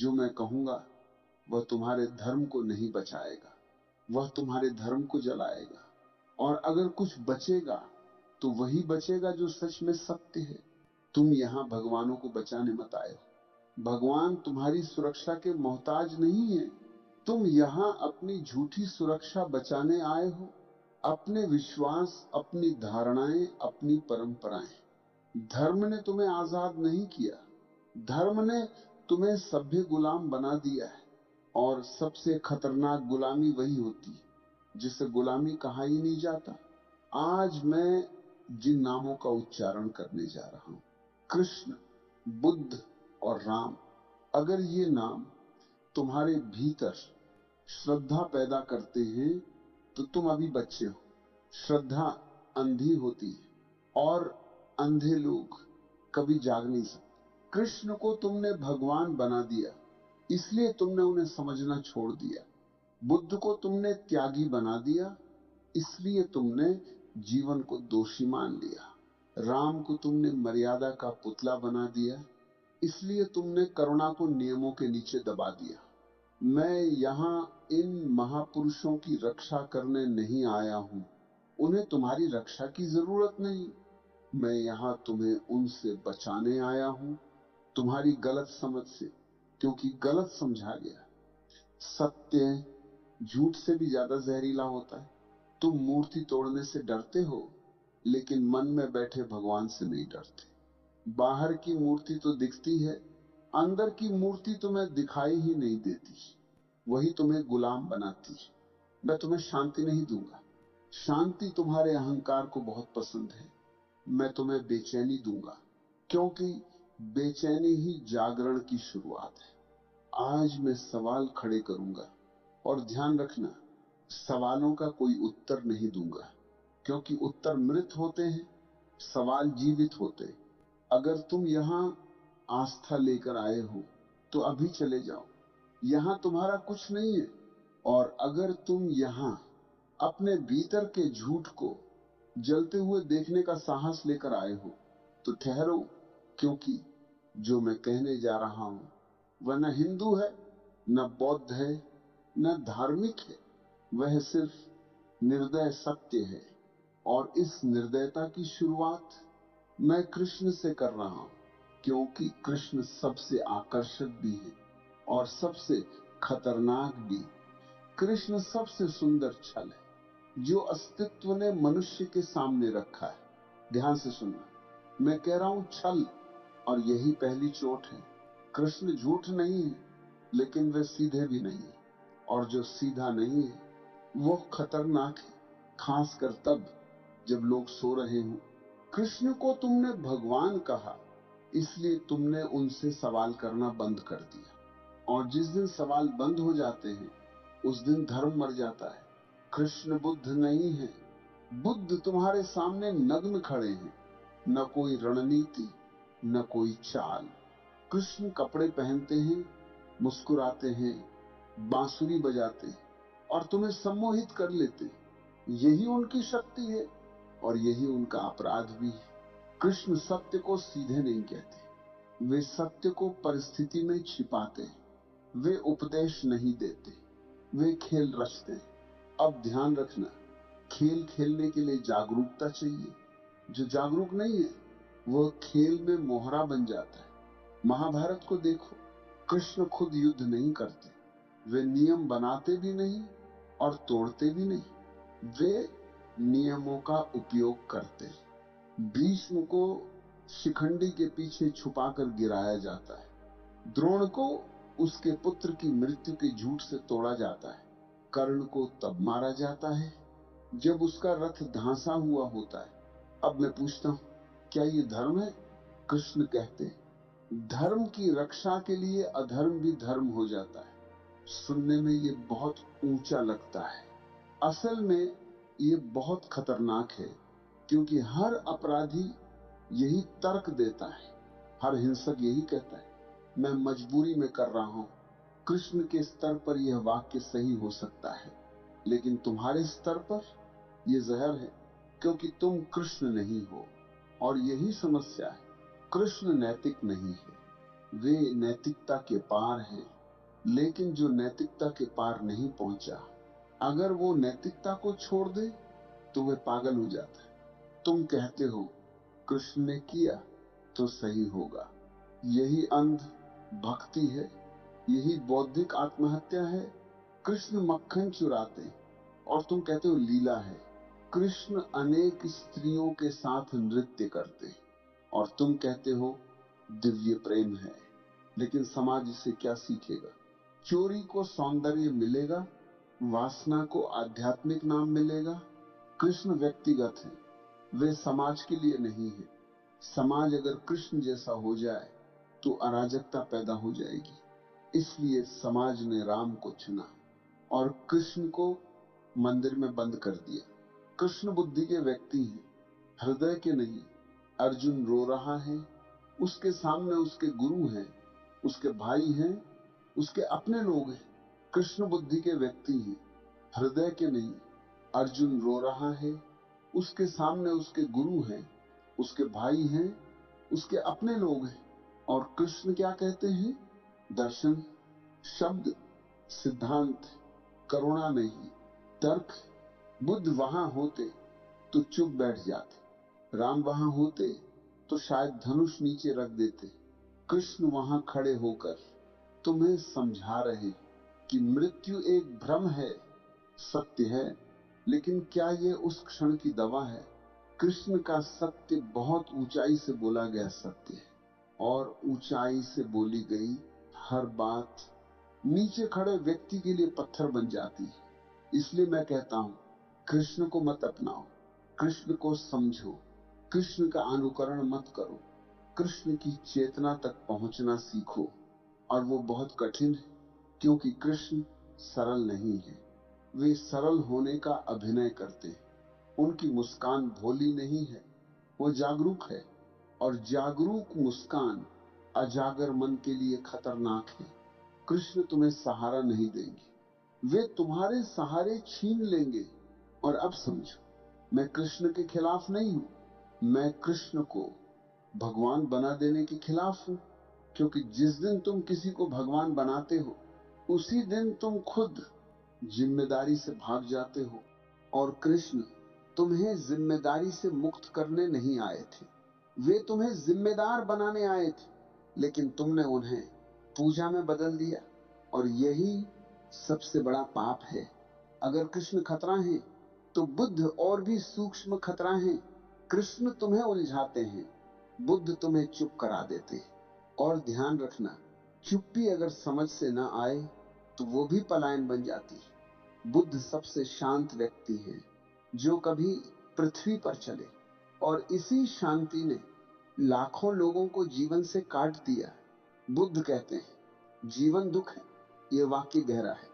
जो मैं कहूंगा वह तुम्हारे धर्म को नहीं बचाएगा, वह तुम्हारे धर्म को जलाएगा। और अगर कुछ बचेगा तो वही बचेगा जो सच में सत्य है। तुम यहां भगवानों को बचाने मत आए हो। भगवान तुम्हारी सुरक्षा के मोहताज नहीं है। तुम यहां अपनी झूठी सुरक्षा बचाने आए हो, अपने विश्वास, अपनी धारणाएं, अपनी परंपराएं। धर्म ने तुम्हें आजाद नहीं किया, धर्म ने तुम्हें सभ्य गुलाम बना दिया है। और सबसे खतरनाक गुलामी वही होती है जिसे गुलामी कहा ही नहीं जाता। आज मैं जिन नामों का उच्चारण करने जा रहा हूं, कृष्ण, बुद्ध और राम, अगर ये नाम तुम्हारे भीतर श्रद्धा पैदा करते हैं तो तुम अभी बच्चे हो। श्रद्धा अंधी होती है और अंधे लोग कभी जाग नहीं सकते। कृष्ण को तुमने भगवान बना दिया, इसलिए तुमने उन्हें समझना छोड़ दिया। बुद्ध को तुमने त्यागी बना दिया, इसलिए तुमने जीवन को दोषी मान लिया। राम को तुमने मर्यादा का पुतला बना दिया, इसलिए तुमने करुणा को नियमों के नीचे दबा दिया। मैं यहां इन महापुरुषों की रक्षा करने नहीं आया हूं, उन्हें तुम्हारी रक्षा की जरूरत नहीं। मैं यहां तुम्हें उनसे बचाने आया हूं, तुम्हारी गलत समझ से, क्योंकि गलत समझा गया। सत्य झूठ से भी ज्यादा जहरीला होता है। तुम मूर्ति तोड़ने से डरते हो, लेकिन मन में बैठे भगवान से नहीं डरते। बाहर की मूर्ति तो दिखती है, अंदर की मूर्ति तुम्हें दिखाई ही नहीं देती, वही तुम्हें गुलाम बनाती है। मैं तुम्हें शांति नहीं दूंगा। शांति तुम्हारे अहंकार को बहुत पसंद है। मैं तुम्हें बेचैनी दूंगा, क्योंकि बेचैनी ही जागरण की शुरुआत है। आज मैं सवाल खड़े करूंगा, और ध्यान रखना, सवालों का कोई उत्तर नहीं दूंगा, क्योंकि उत्तर मृत होते हैं, सवाल जीवित होते हैं। अगर तुम यहां आस्था लेकर आए हो तो अभी चले जाओ, यहां तुम्हारा कुछ नहीं है। और अगर तुम यहां अपने भीतर के झूठ को जलते हुए देखने का साहस लेकर आए हो तो ठहरो, क्योंकि जो मैं कहने जा रहा हूं वह न हिंदू है, न बौद्ध है, न धार्मिक है। वह सिर्फ निर्दय सत्य है। और इस निर्दयता की शुरुआत मैं कृष्ण से कर रहा हूं, क्योंकि कृष्ण सबसे आकर्षक भी है और सबसे खतरनाक भी। कृष्ण सबसे सुंदर छल है जो अस्तित्व ने मनुष्य के सामने रखा है। ध्यान से सुनना, मैं कह रहा हूं छल, और यही पहली चोट है। कृष्ण झूठ नहीं है, लेकिन वे सीधे भी नहीं है। और जो सीधा नहीं है वो खतरनाक है, खासकर तब जब लोग सो रहे हों। कृष्ण को तुमने भगवान कहा, इसलिए तुमने उनसे सवाल करना बंद कर दिया। और जिस दिन सवाल बंद हो जाते हैं उस दिन धर्म मर जाता है। कृष्ण बुद्ध नहीं है, बुद्ध तुम्हारे सामने नग्न खड़े हैं। न कोई रणनीति, न कोई चाल। कृष्ण कपड़े पहनते हैं, मुस्कुराते हैं, बांसुरी बजाते हैं और तुम्हें सम्मोहित कर लेते हैं। यही उनकी शक्ति है और यही उनका अपराध भी है। कृष्ण सत्य को सीधे नहीं कहते, वे सत्य को परिस्थिति में छिपाते हैं। वे उपदेश नहीं देते, वे खेल रचते हैं। अब ध्यान रखना, खेल खेलने के लिए जागरूकता चाहिए। जो जागरूक नहीं है वह खेल में मोहरा बन जाता है। महाभारत को देखो, कृष्ण खुद युद्ध नहीं करते, वे नियम बनाते भी नहीं और तोड़ते भी नहीं, वे नियमों का उपयोग करते हैं। भीष्म को शिखंडी के पीछे छुपाकर गिराया जाता है, द्रोण को उसके पुत्र की मृत्यु के झूठ से तोड़ा जाता है, कर्ण को तब मारा जाता है जब उसका रथ धांसा हुआ होता है। अब मैं पूछता हूं, क्या ये धर्म है? कृष्ण कहते हैं, धर्म की रक्षा के लिए अधर्म भी धर्म हो जाता है। सुनने में ये बहुत ऊंचा लगता है, असल में ये बहुत खतरनाक है, क्योंकि हर अपराधी यही तर्क देता है, हर हिंसक यही कहता है, मैं मजबूरी में कर रहा हूं। कृष्ण के स्तर पर यह वाक्य सही हो सकता है, लेकिन तुम्हारे स्तर पर यह जहर है, क्योंकि तुम कृष्ण नहीं हो। और यही समस्या है, कृष्ण नैतिक नहीं है, वे नैतिकता के पार हैं, लेकिन जो नैतिकता के पार नहीं पहुंचा, अगर वो नैतिकता को छोड़ दे तो वह पागल हो जाता है। तुम कहते हो कृष्ण ने किया तो सही होगा, यही अंध भक्ति है, यही बौद्धिक आत्महत्या है। कृष्ण मक्खन चुराते और तुम कहते हो लीला है। कृष्ण अनेक स्त्रियों के साथ नृत्य करते और तुम कहते हो दिव्य प्रेम है। लेकिन समाज इसे क्या सीखेगा? चोरी को सौंदर्य मिलेगा, वासना को आध्यात्मिक नाम मिलेगा। कृष्ण व्यक्तिगत है, वे समाज के लिए नहीं है। समाज अगर कृष्ण जैसा हो जाए तो अराजकता पैदा हो जाएगी। इसलिए समाज ने राम को चुना और कृष्ण को मंदिर में बंद कर दिया। कृष्ण बुद्धि के व्यक्ति हैं, हृदय के नहीं। अर्जुन रो रहा है, उसके सामने उसके गुरु हैं, उसके भाई हैं, उसके अपने लोग हैं। कृष्ण बुद्धि के व्यक्ति हैं, हृदय के नहीं। अर्जुन रो रहा है, उसके सामने उसके गुरु हैं, उसके भाई हैं, उसके अपने लोग हैं। और कृष्ण क्या कहते हैं? दर्शन, शब्द, सिद्धांत, करुणा नहीं, तर्क। बुद्ध वहां होते तो चुप बैठ जाते, राम वहां होते तो शायद धनुष नीचे रख देते। कृष्ण वहां खड़े होकर तुम्हें समझा रहे कि मृत्यु एक भ्रम है, सत्य है, लेकिन क्या ये उस क्षण की दवा है? कृष्ण का सत्य बहुत ऊंचाई से बोला गया सत्य है, और ऊंचाई से बोली गई हर बात नीचे खड़े व्यक्ति के लिए पत्थर बन जाती है। इसलिए मैं कहता हूं, कृष्ण को मत अपनाओ, कृष्ण को समझो, कृष्ण का अनुकरण मत करो, कृष्ण की चेतना तक पहुंचना सीखो। और वो बहुत कठिन है, क्योंकि कृष्ण सरल नहीं है। वे सरल होने का अभिनय करते हैं। उनकी मुस्कान भोली नहीं है, वो जागरूक है, और जागरूक मुस्कान अजागर मन के लिए खतरनाक है। कृष्ण तुम्हें सहारा नहीं देंगे, वे तुम्हारे सहारे छीन लेंगे। और अब समझो, मैं कृष्ण के खिलाफ नहीं हूं, मैं कृष्ण को भगवान बना देने के खिलाफ हूं। क्योंकि जिस दिन तुम किसी को भगवान बनाते हो, उसी दिन तुम खुद जिम्मेदारी से भाग जाते हो। और कृष्ण तुम्हें जिम्मेदारी से मुक्त करने नहीं आए थे, वे तुम्हें जिम्मेदार बनाने आए थे, लेकिन तुमने उन्हें पूजा में बदल दिया। और यही सबसे बड़ा पाप है। अगर कृष्ण खतरा है तो बुद्ध और भी सूक्ष्म खतरा है। कृष्ण तुम्हें उलझाते हैं, बुद्ध तुम्हें चुप करा देते हैं। और ध्यान रखना, चुप्पी अगर समझ से ना आए तो वो भी पलायन बन जाती है। बुद्ध सबसे शांत व्यक्ति है जो कभी पृथ्वी पर चले, और इसी शांति ने लाखों लोगों को जीवन से काट दिया। बुद्ध कहते हैं जीवन दुख है। यह वाक्य गहरा है,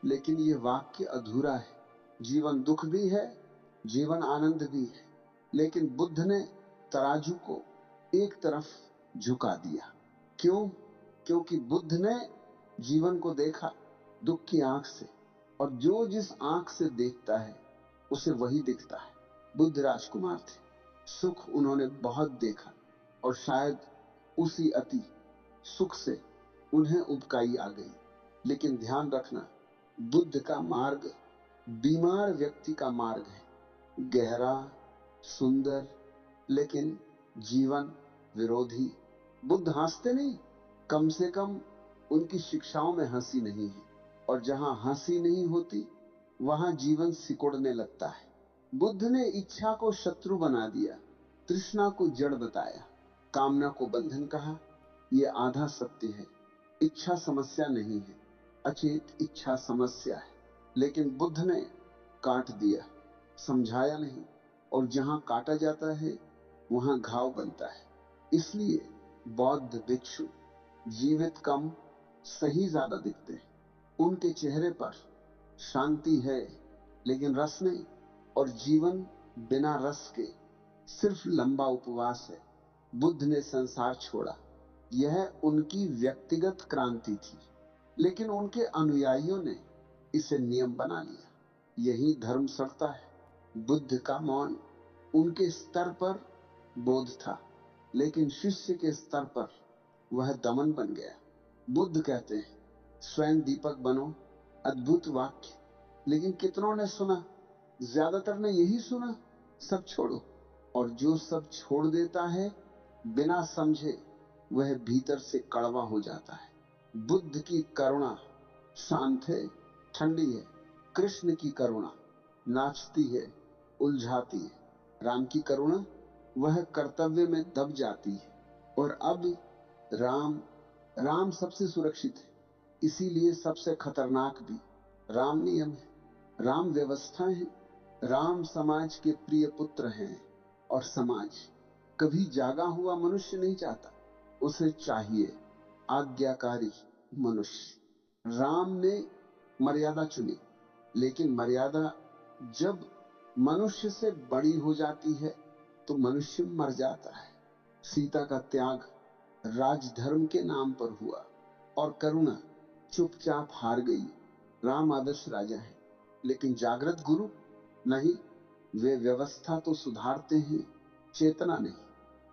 लेकिन यह वाक्य अधूरा है। जीवन दुख भी है, जीवन आनंद भी है, लेकिन बुद्ध ने तराजू को एक तरफ झुका दिया। क्यों? क्योंकि बुद्ध ने जीवन को देखा दुख की आंख से, और जो जिस आंख से देखता है उसे वही दिखता है। बुद्ध राजकुमार थे, सुख उन्होंने बहुत देखा, और शायद उसी अति सुख से उन्हें उबकाई आ गई। लेकिन ध्यान रखना, बुद्ध का मार्ग बीमार व्यक्ति का मार्ग है, गहरा, सुंदर, लेकिन जीवन विरोधी। बुद्ध हंसते नहीं, कम से कम उनकी शिक्षाओं में हंसी नहीं है। और जहां हंसी नहीं होती वहां जीवन सिकुड़ने लगता है। बुद्ध ने इच्छा को शत्रु बना दिया, तृष्णा को जड़ बताया, कामना को बंधन कहा। यह आधा सत्य है। इच्छा समस्या नहीं है, अचेत इच्छा समस्या है। लेकिन बुद्ध ने काट दिया, समझाया नहीं। और जहां काटा जाता है वहां घाव बनता है। इसलिए बौद्ध भिक्षु जीवित कम, सही ज्यादा दिखते हैं। उनके चेहरे पर शांति है, लेकिन रस नहीं। और जीवन बिना रस के सिर्फ लंबा उपवास है। बुद्ध ने संसार छोड़ा, यह उनकी व्यक्तिगत क्रांति थी, लेकिन उनके अनुयायियों ने इसे नियम बना लिया। यही धर्म सड़ता है। बुद्ध का मौन उनके स्तर पर बोध था, लेकिन शिष्य के स्तर पर वह दमन बन गया। बुद्ध कहते हैं स्वयं दीपक बनो, अद्भुत वाक्य, लेकिन कितनों ने सुना? ज्यादातर ने यही सुना, सब छोड़ो। और जो सब छोड़ देता है बिना समझे, वह भीतर से कड़वा हो जाता है। बुद्ध की करुणा शांत है, ठंडी है। कृष्ण की करुणा नाचती है, उलझाती है। राम की करुणा वह कर्तव्य में दब जाती है। और अब राम राम सबसे सुरक्षित है, इसीलिए सबसे खतरनाक भी। राम नियम है, राम व्यवस्था है, राम समाज के प्रिय पुत्र हैं। और समाज कभी जागा हुआ मनुष्य नहीं चाहता, उसे चाहिए आज्ञाकारी मनुष्य। राम ने मर्यादा चुनी, लेकिन मर्यादा जब मनुष्य से बड़ी हो जाती है तो मनुष्य मर जाता है। सीता का त्याग राजधर्म के नाम पर हुआ और करुणा चुपचाप हार गई। राम आदर्श राजा है, लेकिन जागृत गुरु नहीं। वे व्यवस्था तो सुधारते हैं, चेतना नहीं।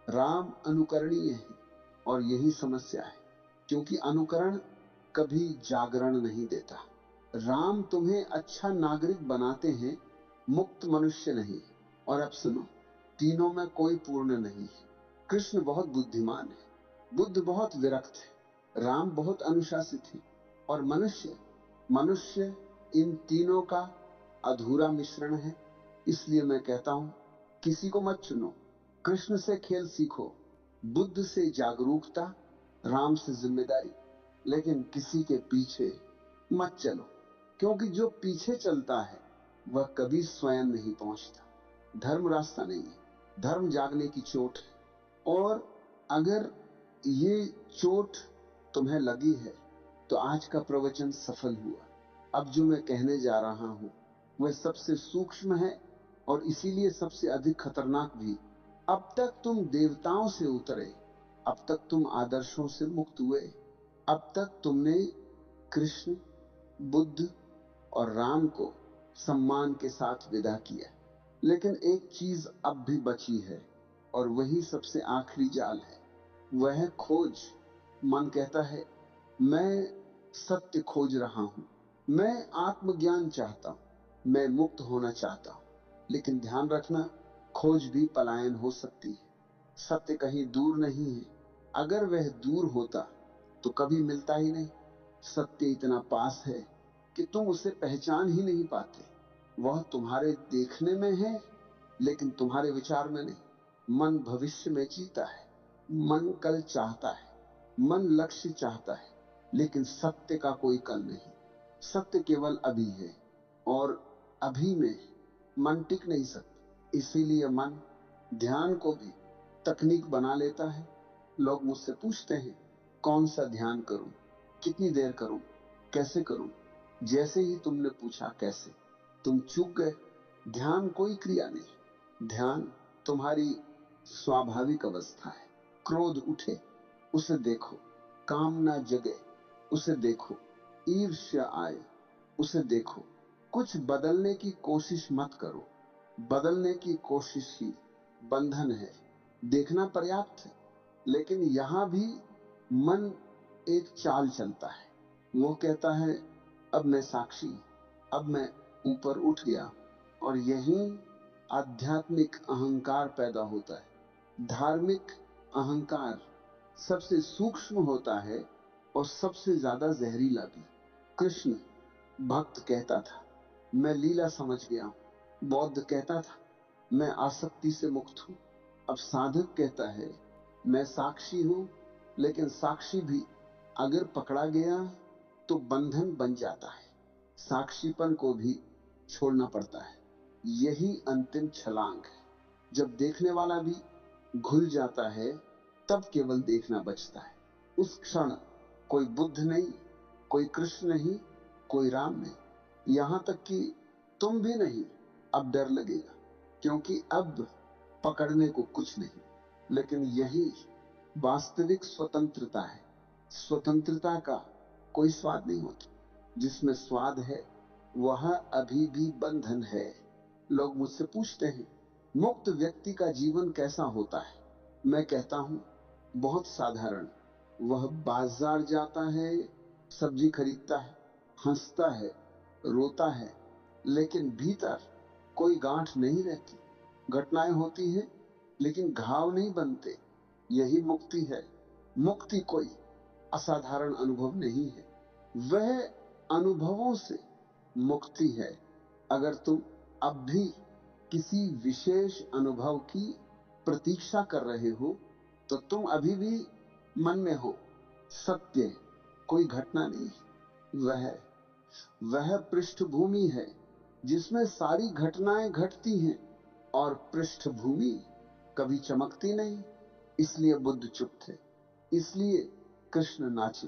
राम अनुकरणीय है, और यही समस्या है, क्योंकि अनुकरण कभी जागरण नहीं देता। राम तुम्हें अच्छा नागरिक बनाते हैं, मुक्त मनुष्य नहीं। और अब सुनो, तीनों में कोई पूर्ण नहीं है। कृष्ण बहुत बुद्धिमान है, बुद्ध बहुत विरक्त है, राम बहुत अनुशासित है, और मनुष्य मनुष्य इन तीनों का अधूरा मिश्रण है। इसलिए मैं कहता हूं, किसी को मत चुनो। कृष्ण से खेल सीखो, बुद्ध से जागरूकता, राम से जिम्मेदारी, लेकिन किसी के पीछे मत चलो, क्योंकि जो पीछे चलता है वह कभी स्वयं नहीं पहुंचता। धर्म रास्ता नहीं है, धर्म जागने की चोट है। और अगर ये चोट तुम्हें लगी है तो आज का प्रवचन सफल हुआ। अब जो मैं कहने जा रहा हूं वह सबसे सूक्ष्म है और इसीलिए सबसे अधिक खतरनाक भी। अब तक तुम देवताओं से उतरे, अब तक तुम आदर्शों से मुक्त हुए, अब तक तुमने कृष्ण, बुद्ध और राम को सम्मान के साथ विदा किया। लेकिन एक चीज अब भी बची है, और वही सबसे आखिरी जाल है, वह है खोज। मन कहता है मैं सत्य खोज रहा हूं, मैं आत्मज्ञान चाहता हूं, मैं मुक्त होना चाहता हूं। लेकिन ध्यान रखना, खोज भी पलायन हो सकती है। सत्य कहीं दूर नहीं है, अगर वह दूर होता तो कभी मिलता ही नहीं। सत्य इतना पास है कि तुम उसे पहचान ही नहीं पाते। वह तुम्हारे देखने में है, लेकिन तुम्हारे विचार में नहीं। मन भविष्य में जीता है, मन कल चाहता है, मन लक्ष्य चाहता है, लेकिन सत्य का कोई कल नहीं। सत्य केवल अभी है, और अभी में मन टिक नहीं सकता। इसीलिए मन ध्यान को भी तकनीक बना लेता है। लोग मुझसे पूछते हैं कौन सा ध्यान करूं, कितनी देर करूं, कैसे करूं। जैसे ही तुमने पूछा कैसे, तुम चूक गए। ध्यान कोई क्रिया नहीं, ध्यान तुम्हारी स्वाभाविक अवस्था है। क्रोध उठे, उसे देखो। कामना जगे, उसे देखो। ईर्ष्या आए, उसे देखो। कुछ बदलने की कोशिश मत करो, बदलने की कोशिश ही बंधन है। देखना पर्याप्त है, लेकिन यहां भी मन एक चाल चलता है। वो कहता है अब मैं साक्षी, अब मैं ऊपर उठ गया। और यहीं आध्यात्मिक अहंकार पैदा होता है। धार्मिक अहंकार सबसे सूक्ष्म होता है और सबसे ज्यादा जहरीला भी। कृष्ण भक्त कहता था मैं लीला समझ गया हूं। बौद्ध कहता था मैं आसक्ति से मुक्त हूं। अब साधक कहता है मैं साक्षी हूं, लेकिन साक्षी भी अगर पकड़ा गया तो बंधन बन जाता है। साक्षीपन को भी छोड़ना पड़ता है। यही अंतिम छलांग है। जब देखने वाला भी घुल जाता है, तब केवल देखना बचता है। उस क्षण कोई बुद्ध नहीं, कोई कृष्ण नहीं, कोई राम नहीं, यहां तक कि तुम भी नहीं। अब डर लगेगा, क्योंकि अब पकड़ने को कुछ नहीं। लेकिन यही वास्तविक स्वतंत्रता है। स्वतंत्रता का कोई स्वाद नहीं होता, जिसमें स्वाद है वह अभी भी बंधन है। लोग मुझसे पूछते हैं मुक्त व्यक्ति का जीवन कैसा होता है। मैं कहता हूं बहुत साधारण, वह बाजार जाता है, सब्जी खरीदता है, हंसता है, रोता है, लेकिन भीतर कोई गांठ नहीं रहती। घटनाएं होती हैं लेकिन घाव नहीं बनते। यही मुक्ति है। मुक्ति कोई असाधारण अनुभव नहीं है, वह अनुभवों से मुक्ति है। अगर तुम अब भी किसी विशेष अनुभव की प्रतीक्षा कर रहे हो तो तुम अभी भी मन में हो। सत्य कोई घटना नहीं, वह पृष्ठभूमि है जिसमें सारी घटनाएं घटती हैं, और पृष्ठभूमि कभी चमकती नहीं। इसलिए बुद्ध चुप थे, इसलिए कृष्ण नाचे।